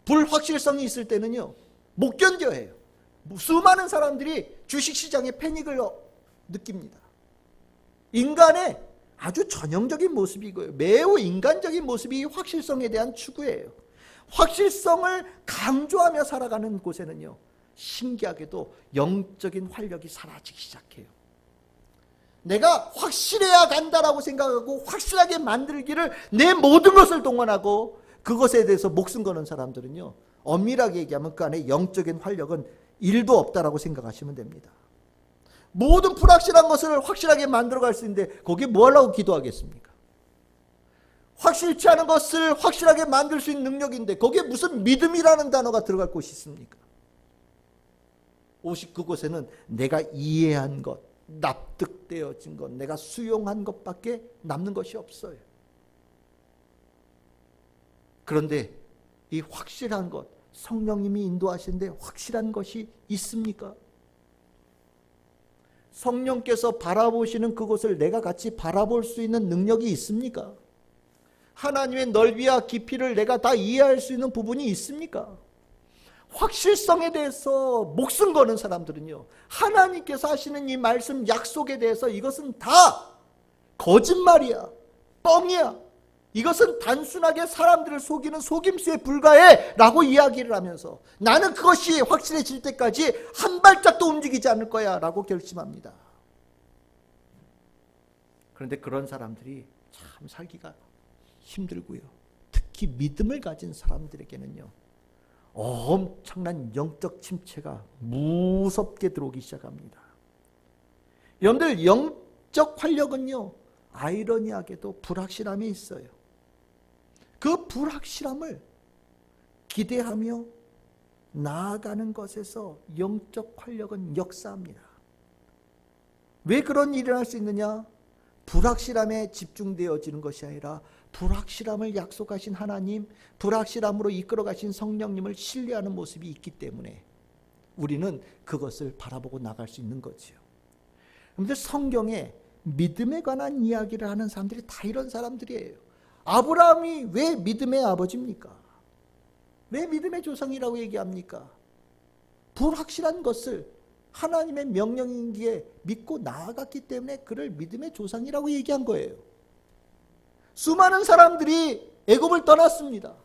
불확실성이 있을 때는요, 못 견뎌해요. 수많은 사람들이 주식시장에 패닉을 느낍니다. 인간의 아주 전형적인 모습이고요. 매우 인간적인 모습이 확실성에 대한 추구예요. 확실성을 강조하며 살아가는 곳에는요, 신기하게도 영적인 활력이 사라지기 시작해요. 내가 확실해야 간다라고 생각하고 확실하게 만들기를 내 모든 것을 동원하고 그것에 대해서 목숨 거는 사람들은요, 엄밀하게 얘기하면 그 안에 영적인 활력은 1도 없다라고 생각하시면 됩니다. 모든 불확실한 것을 확실하게 만들어갈 수 있는데 거기에 뭐 하려고 기도하겠습니까? 확실치 않은 것을 확실하게 만들 수 있는 능력인데 거기에 무슨 믿음이라는 단어가 들어갈 곳이 있습니까? 오직 그곳에는 내가 이해한 것, 납득되어진 것, 내가 수용한 것밖에 남는 것이 없어요. 그런데 이 확실한 것, 성령님이 인도하시는데 확실한 것이 있습니까? 성령께서 바라보시는 그곳을 내가 같이 바라볼 수 있는 능력이 있습니까? 하나님의 넓이와 깊이를 내가 다 이해할 수 있는 부분이 있습니까? 확실성에 대해서 목숨 거는 사람들은요, 하나님께서 하시는 이 말씀 약속에 대해서 이것은 다 거짓말이야, 뻥이야, 이것은 단순하게 사람들을 속이는 속임수에 불과해 라고 이야기를 하면서 나는 그것이 확실해질 때까지 한 발짝도 움직이지 않을 거야 라고 결심합니다. 그런데 그런 사람들이 참 살기가 힘들고요, 특히 믿음을 가진 사람들에게는요, 엄청난 영적 침체가 무섭게 들어오기 시작합니다. 여러분들, 영적 활력은요, 아이러니하게도 불확실함이 있어요. 그 불확실함을 기대하며 나아가는 것에서 영적 활력은 역사합니다. 왜 그런 일이 할 수 있느냐? 불확실함에 집중되어지는 것이 아니라 불확실함을 약속하신 하나님, 불확실함으로 이끌어가신 성령님을 신뢰하는 모습이 있기 때문에 우리는 그것을 바라보고 나갈 수 있는 거지요. 그런데 성경에 믿음에 관한 이야기를 하는 사람들이 다 이런 사람들이에요. 아브라함이 왜 믿음의 아버지입니까? 왜 믿음의 조상이라고 얘기합니까? 불확실한 것을 하나님의 명령인기에 믿고 나아갔기 때문에 그를 믿음의 조상이라고 얘기한 거예요. 수많은 사람들이 애굽을 떠났습니다.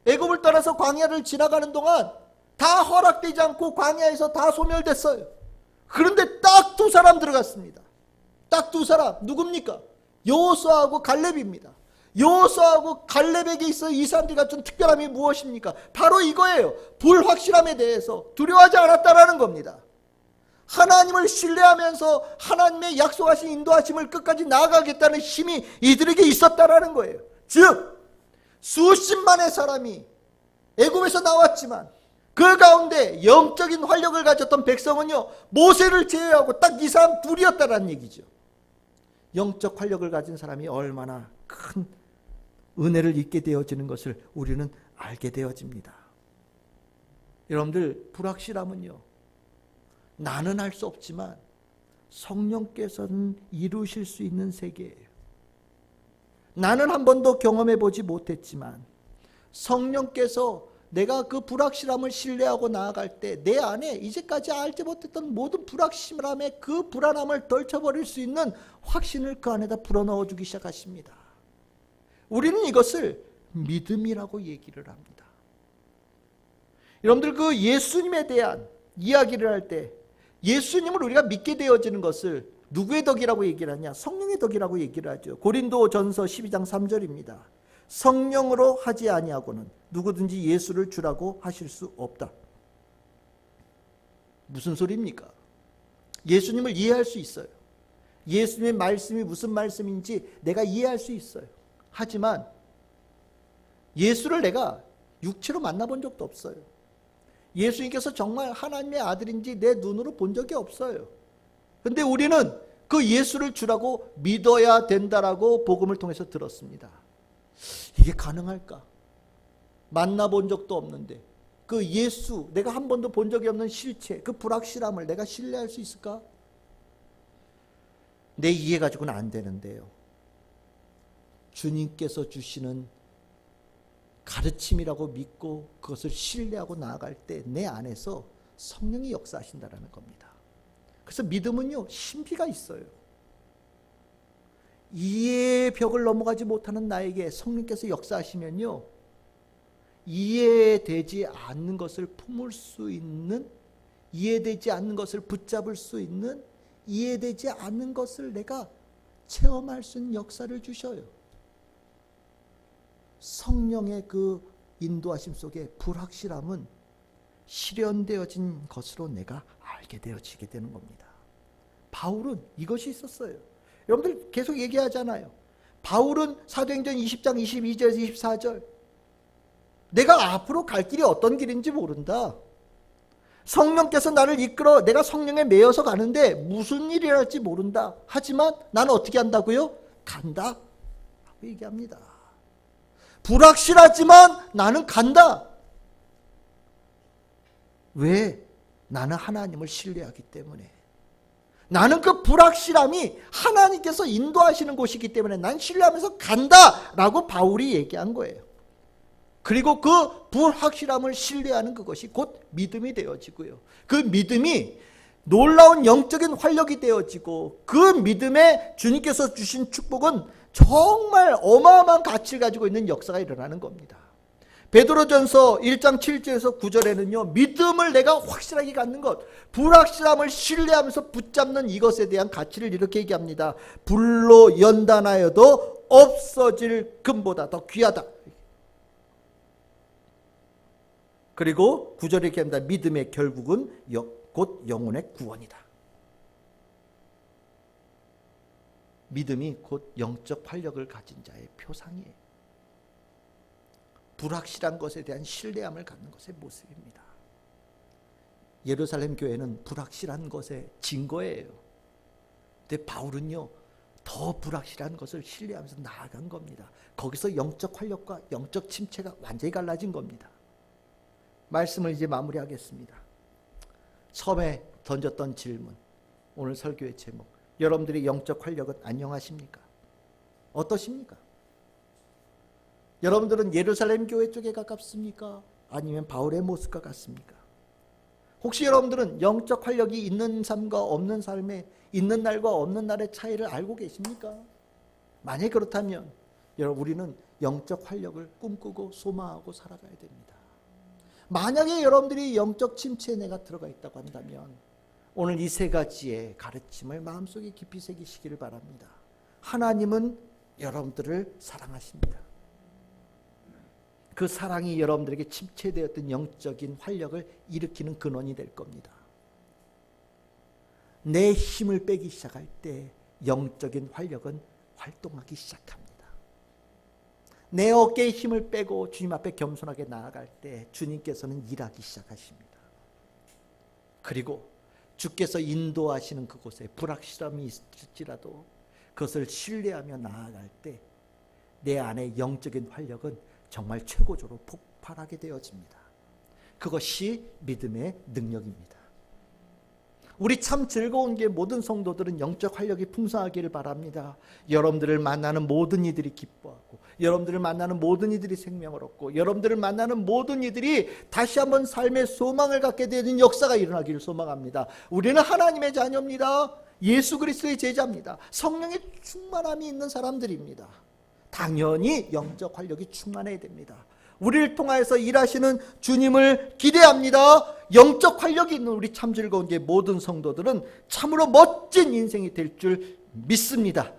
애굽을 떠나서 광야를 지나가는 동안 다 허락되지 않고 광야에서 다 소멸됐어요. 그런데 딱 두 사람 들어갔습니다. 딱 두 사람, 누굽니까? 여호수아하고 갈렙입니다. 여호수아하고 갈렙에게 있어 이 사람들이 갖춘 특별함이 무엇입니까? 바로 이거예요. 불확실함에 대해서 두려워하지 않았다라는 겁니다. 하나님을 신뢰하면서 하나님의 약속하신 인도하심을 끝까지 나아가겠다는 힘이 이들에게 있었다라는 거예요. 즉 수십만의 사람이 애굽에서 나왔지만 그 가운데 영적인 활력을 가졌던 백성은요, 모세를 제외하고 딱 이 사람 둘이었다라는 얘기죠. 영적 활력을 가진 사람이 얼마나 큰 은혜를 입게 되어지는 것을 우리는 알게 되어집니다. 여러분들, 불확실함은요, 나는 할 수 없지만 성령께서는 이루실 수 있는 세계예요. 나는 한 번도 경험해 보지 못했지만 성령께서 내가 그 불확실함을 신뢰하고 나아갈 때 내 안에 이제까지 알지 못했던 모든 불확실함의 그 불안함을 떨쳐버릴 수 있는 확신을 그 안에다 불어넣어 주기 시작하십니다. 우리는 이것을 믿음이라고 얘기를 합니다. 여러분들, 그 예수님에 대한 이야기를 할 때 예수님을 우리가 믿게 되어지는 것을 누구의 덕이라고 얘기를 하냐? 성령의 덕이라고 얘기를 하죠. 고린도전서 12장 3절입니다. 성령으로 하지 아니하고는 누구든지 예수를 주라고 하실 수 없다. 무슨 소리입니까? 예수님을 이해할 수 있어요. 예수님의 말씀이 무슨 말씀인지 내가 이해할 수 있어요. 하지만 예수를 내가 육체로 만나본 적도 없어요. 예수님께서 정말 하나님의 아들인지 내 눈으로 본 적이 없어요. 그런데 우리는 그 예수를 주라고 믿어야 된다라고 복음을 통해서 들었습니다. 이게 가능할까? 만나본 적도 없는데 그 예수, 내가 한 번도 본 적이 없는 실체, 그 불확실함을 내가 신뢰할 수 있을까? 내 이해 가지고는 안 되는데요, 주님께서 주시는 가르침이라고 믿고 그것을 신뢰하고 나아갈 때 내 안에서 성령이 역사하신다는 겁니다. 그래서 믿음은요, 신비가 있어요. 이해의 벽을 넘어가지 못하는 나에게 성령께서 역사하시면요, 이해되지 않는 것을 품을 수 있는, 이해되지 않는 것을 붙잡을 수 있는 이해되지 않는 것을 내가 체험할 수 있는 역사를 주셔요. 성령의 그 인도하심 속에 불확실함은 실현되어진 것으로 내가 알게 되어지게 되는 겁니다. 바울은 이것이 있었어요. 여러분들 계속 얘기하잖아요. 바울은 사도행전 20장 22절에서 24절, 내가 앞으로 갈 길이 어떤 길인지 모른다. 성령께서 나를 이끌어 내가 성령에 매여서 가는데 무슨 일이 할지 모른다. 하지만 나는 어떻게 한다고요? 간다 라고 얘기합니다. 불확실하지만 나는 간다. 왜? 나는 하나님을 신뢰하기 때문에. 나는 그 불확실함이 하나님께서 인도하시는 곳이기 때문에 난 신뢰하면서 간다 라고 바울이 얘기한 거예요. 그리고 그 불확실함을 신뢰하는 그것이 곧 믿음이 되어지고요. 그 믿음이 놀라운 영적인 활력이 되어지고, 그 믿음에 주님께서 주신 축복은 정말 어마어마한 가치를 가지고 있는 역사가 일어나는 겁니다. 베드로전서 1장 7절에서 9절에는요, 믿음을 내가 확실하게 갖는 것, 불확실함을 신뢰하면서 붙잡는 이것에 대한 가치를 이렇게 얘기합니다. 불로 연단하여도 없어질 금보다 더 귀하다. 그리고 9절에 이렇게 합니다. 믿음의 결국은 곧 영혼의 구원이다. 믿음이 곧 영적 활력을 가진 자의 표상이에요. 불확실한 것에 대한 신뢰함을 갖는 것의 모습입니다. 예루살렘 교회는 불확실한 것의 증거예요. 근데 바울은요, 더 불확실한 것을 신뢰하면서 나아간 겁니다. 거기서 영적 활력과 영적 침체가 완전히 갈라진 겁니다. 말씀을 이제 마무리하겠습니다. 처음에 던졌던 질문, 오늘 설교의 제목, 여러분들의 영적 활력은 안녕하십니까? 어떠십니까? 여러분들은 예루살렘 교회 쪽에 가깝습니까? 아니면 바울의 모습과 같습니까? 혹시 여러분들은 영적 활력이 있는 삶과 없는 삶에, 있는 날과 없는 날의 차이를 알고 계십니까? 만약 그렇다면 여러분, 우리는 영적 활력을 꿈꾸고 소망하고 살아가야 됩니다. 만약에 여러분들이 영적 침체에 내가 들어가 있다고 한다면 오늘 이 세 가지의 가르침을 마음속에 깊이 새기시기를 바랍니다. 하나님은 여러분들을 사랑하십니다. 그 사랑이 여러분들에게 침체되었던 영적인 활력을 일으키는 근원이 될 겁니다. 내 힘을 빼기 시작할 때 영적인 활력은 활동하기 시작합니다. 내 어깨에 힘을 빼고 주님 앞에 겸손하게 나아갈 때 주님께서는 일하기 시작하십니다. 그리고 주께서 인도하시는 그곳에 불확실함이 있을지라도 그것을 신뢰하며 나아갈 때 내 안에 영적인 활력은 정말 최고조로 폭발하게 되어집니다. 그것이 믿음의 능력입니다. 우리 참 즐거운 게 모든 성도들은 영적 활력이 풍성하기를 바랍니다. 여러분들을 만나는 모든 이들이 기뻐하고, 여러분들을 만나는 모든 이들이 생명을 얻고, 여러분들을 만나는 모든 이들이 다시 한번 삶의 소망을 갖게 되는 역사가 일어나기를 소망합니다. 우리는 하나님의 자녀입니다. 예수 그리스도의 제자입니다. 성령의 충만함이 있는 사람들입니다. 당연히 영적 활력이 충만해야 됩니다. 우리를 통하여서 일하시는 주님을 기대합니다. 영적 활력이 있는 우리 참 즐거운 게 모든 성도들은 참으로 멋진 인생이 될 줄 믿습니다.